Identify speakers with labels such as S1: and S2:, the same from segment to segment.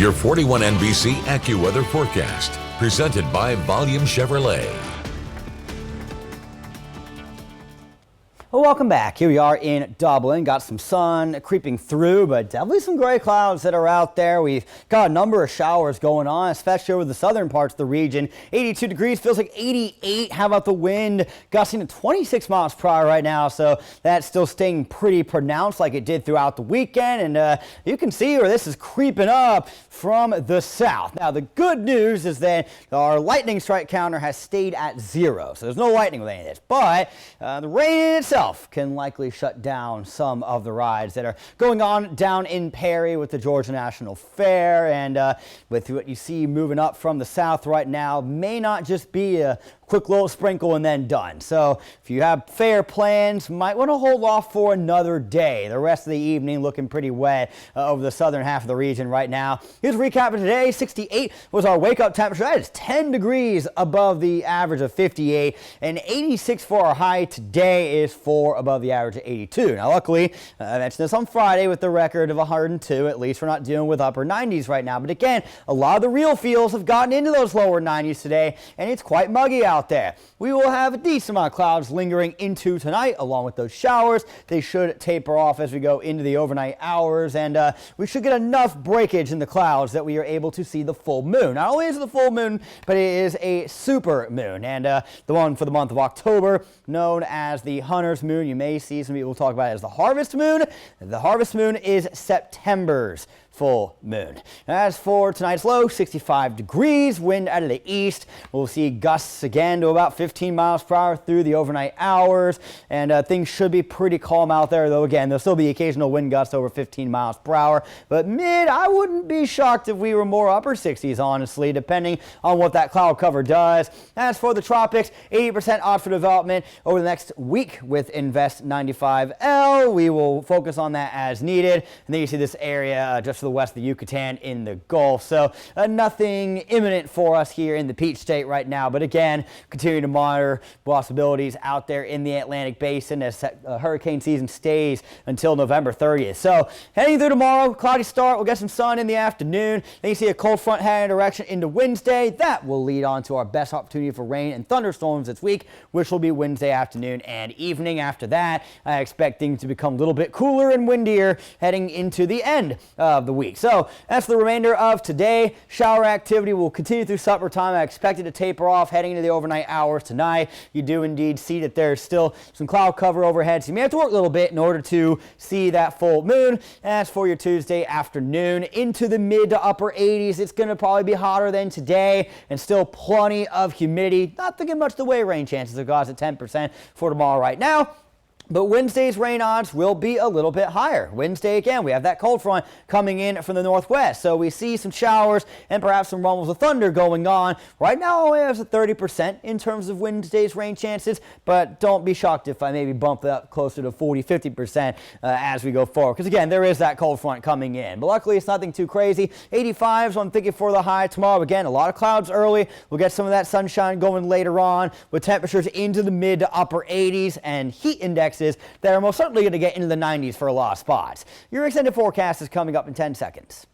S1: Your 41 NBC AccuWeather forecast, presented by Volume Chevrolet.
S2: Well, welcome back. Here we are in Dublin. Got some sun creeping through, but definitely some gray clouds that are out there. We've got a number of showers going on, especially over the southern parts of the region. 82 degrees, feels like 88. How about the wind? Gusting to 26 miles per hour right now, so that's still staying pretty pronounced like it did throughout the weekend. And you can see where this is creeping up from the south. Now, the good news is that our lightning strike counter has stayed at 0, so there's no lightning with any of this. But the rain itself can likely shut down some of the rides that are going on down in Perry with the Georgia National Fair, and with what you see moving up from the south right now, may not just be a quick little sprinkle and then done. So if you have fair plans, might want to hold off for another day. The rest of the evening looking pretty wet over the southern half of the region right now. Here's a recap of today. 68 was our wake up temperature. That is 10 degrees above the average of 58, and 86 for our high today is 4 above the average of 82. Now luckily, I mentioned this on Friday with the record of 102. At least we're not dealing with upper 90s right now. But again, a lot of the real feels have gotten into those lower 90s today, and it's quite muggy out there. We will have a decent amount of clouds lingering into tonight along with those showers. They should taper off as we go into the overnight hours, and we should get enough breakage in the clouds that we are able to see the full moon. Not only is it the full moon, but it is a super moon, and the one for the month of October, known as the Hunter's moon. You may see some people talk about it as the harvest moon. The harvest moon is September's full moon. As for tonight's low, 65 degrees, wind out of the east. We'll see gusts again to about 15 miles per hour through the overnight hours, and things should be pretty calm out there, though again, there'll still be occasional wind gusts over 15 miles per hour, but I wouldn't be shocked if we were more upper 60s, honestly, depending on what that cloud cover does. As for the tropics, 80% odds for development over the next week with Invest 95L. We will focus on that as needed, and then you see this area just to the west of the Yucatan in the Gulf. So nothing imminent for us here in the Peach State right now, but again, continue to monitor possibilities out there in the Atlantic Basin as hurricane season stays until November 30th. So heading through tomorrow, cloudy start, we'll get some sun in the afternoon, then you see a cold front heading direction into Wednesday. That will lead on to our best opportunity for rain and thunderstorms this week, which will be Wednesday afternoon and evening. After that, I expect things to become a little bit cooler and windier heading into the end of the week. So that's the remainder of today. Shower activity will continue through supper time. I expect it to taper off heading into the overnight hours tonight. You do indeed see that there's still some cloud cover overhead, so you may have to work a little bit in order to see that full moon. As for your Tuesday afternoon, into the mid to upper 80s, it's going to probably be hotter than today, and still plenty of humidity. Not thinking much the way rain chances are guys at 10% for tomorrow right now. But Wednesday's rain odds will be a little bit higher. Wednesday, again, we have that cold front coming in from the northwest. So we see some showers and perhaps some rumbles of thunder going on. Right now, it has a 30% in terms of Wednesday's rain chances, but don't be shocked if I maybe bump that up closer to 40-50% as we go forward. Because again, there is that cold front coming in. But luckily, it's nothing too crazy. 85 is what I'm thinking for the high tomorrow. Again, a lot of clouds early. We'll get some of that sunshine going later on with temperatures into the mid to upper 80s and heat index that are most certainly going to get into the 90s for a lot of spots. Your extended forecast is coming up in 10 seconds.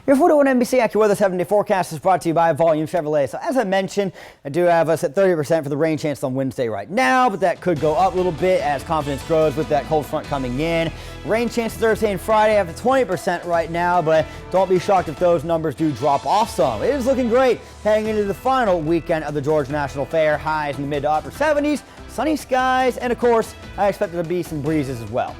S2: Your 41 NBC AccuWeather 7-day forecast is brought to you by Volume Chevrolet. So as I mentioned, I do have us at 30% for the rain chance on Wednesday right now, but that could go up a little bit as confidence grows with that cold front coming in. Rain chances Thursday and Friday have 20% right now, but don't be shocked if those numbers do drop off some. It is looking great heading into the final weekend of the Georgia National Fair. Highs in the mid to upper 70s, sunny skies, and of course, I expect there to be some breezes as well.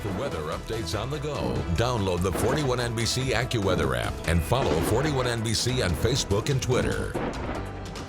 S1: For weather updates on the go, download the 41 NBC AccuWeather app and follow 41 NBC on Facebook and Twitter.